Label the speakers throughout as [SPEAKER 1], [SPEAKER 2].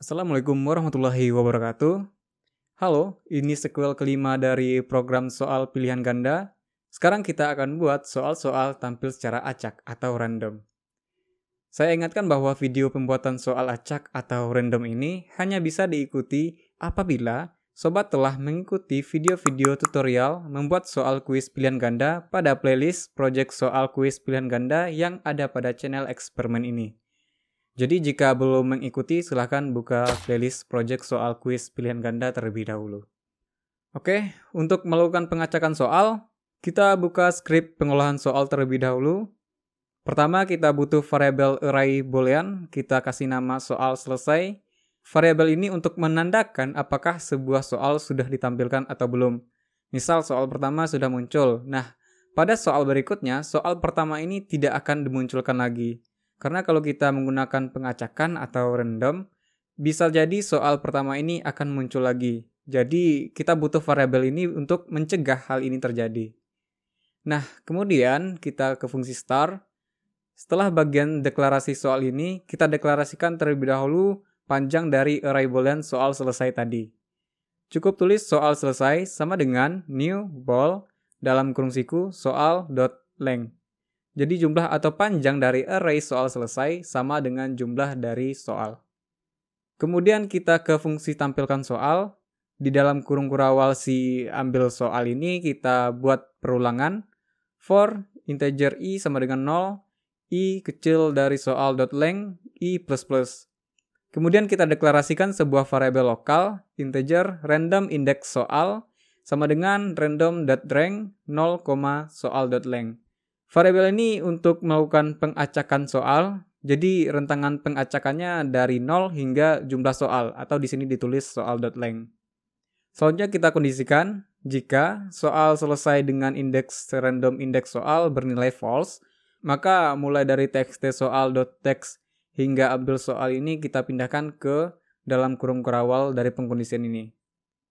[SPEAKER 1] Assalamualaikum warahmatullahi wabarakatuh. Halo, ini sequel kelima dari program soal pilihan ganda. Sekarang kita akan buat soal-soal tampil secara acak atau random. Saya ingatkan bahwa video pembuatan soal acak atau random ini hanya bisa diikuti apabila sobat telah mengikuti video-video tutorial membuat soal kuis pilihan ganda pada playlist project soal kuis pilihan ganda yang ada pada channel eksperimen ini. Jadi jika belum mengikuti, silahkan buka playlist project soal kuis pilihan ganda terlebih dahulu. Oke, untuk melakukan pengacakan soal, kita buka skrip pengolahan soal terlebih dahulu. Pertama, kita butuh variabel array boolean, kita kasih nama soal selesai. Variabel ini untuk menandakan apakah sebuah soal sudah ditampilkan atau belum. Misal soal pertama sudah muncul. Nah, pada soal berikutnya, soal pertama ini tidak akan dimunculkan lagi. Karena kalau kita menggunakan pengacakan atau random, bisa jadi soal pertama ini akan muncul lagi. Jadi kita butuh variabel ini untuk mencegah hal ini terjadi. Nah, kemudian kita ke fungsi star. Setelah bagian deklarasi soal ini, kita deklarasikan terlebih dahulu panjang dari array boolean soal selesai tadi. Cukup tulis soal selesai sama dengan new bool dalam kurung siku soal.length. Jadi jumlah atau panjang dari array soal selesai sama dengan jumlah dari soal. Kemudian kita ke fungsi tampilkan soal. Di dalam kurung kurawal si ambil soal ini kita buat perulangan. For integer i sama dengan 0, i kecil dari soal.length, i++. Kemudian kita deklarasikan sebuah variabel lokal, integer random index soal, sama dengan random.rank 0, soal.length. Variabel ini untuk melakukan pengacakan soal, jadi rentangan pengacakannya dari 0 hingga jumlah soal, atau di sini ditulis soal.length. Selanjutnya kita kondisikan, jika soal selesai dengan indeks random index soal bernilai false, maka mulai dari txt soal.text hingga ambil soal ini kita pindahkan ke dalam kurung kurawal dari pengkondisian ini.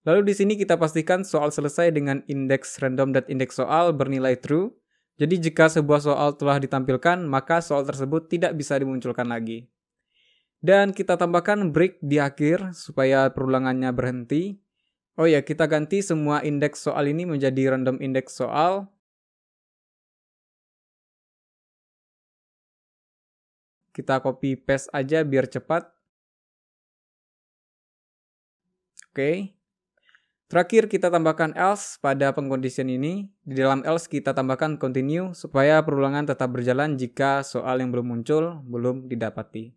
[SPEAKER 1] Lalu di sini kita pastikan soal selesai dengan indeks random.index soal bernilai true. Jadi jika sebuah soal telah ditampilkan, maka soal tersebut tidak bisa dimunculkan lagi. Dan kita tambahkan break di akhir supaya perulangannya berhenti. Oh ya, kita ganti semua indeks soal ini menjadi random index soal. Kita copy paste aja biar cepat. Oke. Terakhir kita tambahkan else pada pengkondisian ini. Di dalam else kita tambahkan continue supaya perulangan tetap berjalan jika soal yang belum muncul belum didapati.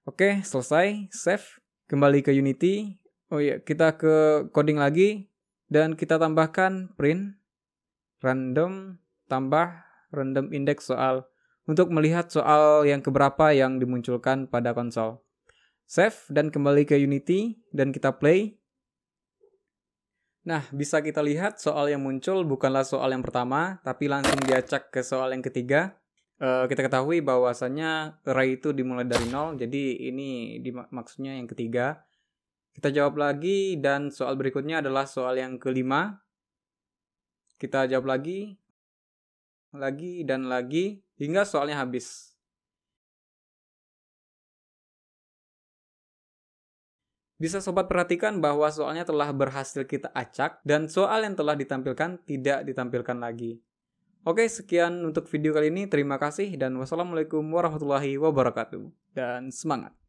[SPEAKER 1] Oke, selesai. Save. Kembali ke Unity. Oh ya, kita ke coding lagi dan kita tambahkan print random tambah random index soal untuk melihat soal yang keberapa yang dimunculkan pada konsol. Save dan kembali ke Unity dan kita play. Nah, bisa kita lihat soal yang muncul bukanlah soal yang pertama, tapi langsung diacak ke soal yang ketiga. Kita ketahui bahwasannya array itu dimulai dari 0, jadi ini maksudnya yang ketiga. Kita jawab lagi dan soal berikutnya adalah soal yang kelima. Kita jawab lagi dan lagi hingga soalnya habis. Bisa sobat perhatikan bahwa soalnya telah berhasil kita acak dan soal yang telah ditampilkan tidak ditampilkan lagi. Oke, sekian untuk video kali ini. Terima kasih dan wassalamualaikum warahmatullahi wabarakatuh. Dan semangat!